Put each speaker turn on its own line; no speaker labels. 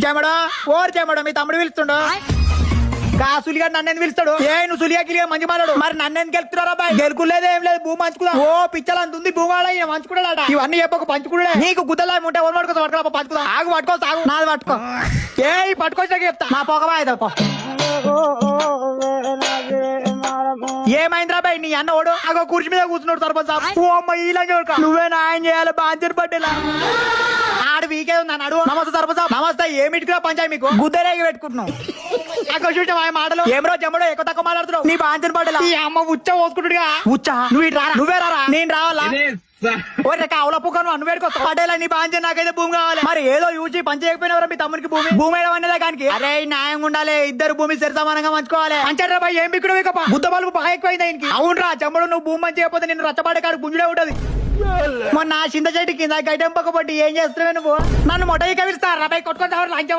చెమడా ఓరు చెమడా మీ తమ్ముడు పిలుస్తుండు సులిగా నన్ను పిలుస్తాడు. నువ్వు సులిగా గిలిగా మంచి మాట్లాడు. మరి నన్ను ఎందుకు గెలుస్తున్నారా బాయ్? గెలుకులేదు ఏం లేదు, భూమి పంచుకుదా. ఓ పిచ్చలు అంత ఉంది భూమి ఆడ పంచుకున్నాడట. ఇవన్నీ చెప్పక పంచుకున్నాడే. నీకు గుద్దలా ఉంటే ఓన్ పట్టుకో పట్టుకో పంచుకుదా. ఆగు పట్టుకో సాగు నాది పట్టుకో. పట్టుకొచ్చాక చెప్తా నా పొగబాయ్ తప్ప. ఏమైందిరా బాయ్? నీ అన్న ఓడు ఆగో కుర్చీ మీద కూర్చున్నాడు సర్పంచ్ సాబ్. ఓ అమ్మ ఇలా నువ్వే న్యాయం చేయాలి బాధ్యత పట్టేలా. ఆడు వీకే ఉంది అన్నాడు. నమస్తే సర్పంచ్ సాబ్. నమస్తే. ఏమిటికిరా పంచాయి మీకు? గుద్దరేగి పెట్టుకుంటున్నావు అక్కడ చూసాం ఆ మాటలు. ఏమరో జమ్మడో ఎక్కువ తక్కువ మాట్లాడుతున్నావు. నీ బాధ్యత పట్టేలా. ఈ అమ్మ ఉచ్చ పోసుకుంటుగా. ఉచ్చా నువ్వు ఇటు రారా. నువ్వే రారా. నేను రావాలా? అవల పుక్కను అన్ను వేడుకోవచ్చు. పటేలా నీ బాధ్యత నాకైతే భూమి కావాలి. మరి ఏదో యూజీ పని చేయకపోయినవరా మీ తమ్ముడికి భూమి భూమి అనేదే కానీ. అరే న్యాయంగా ఉండాలి. ఇద్దరు భూమి సరిసమానంగా పంచుకోవాలి. పంచారా బాయ్ ఏం బిక్కుడు వేకప్ప. బుద్ధ బలుపు బాగా ఎక్కువైంది ఆయనకి. అవునరా జమ్మడు నువ్వు భూమి మంచి చేయకపోతే నిన్ను రచ్చబాడే కాడు గుంజుడే ఉంటది. మొన్న చింత చెట్టు కింద గడ్డం పక్కబట్టి ఏం చేస్తున్నావు నువ్వు? నన్ను మొట్టయి కవిస్తారా బాయ్ కొట్టుకొని లంచ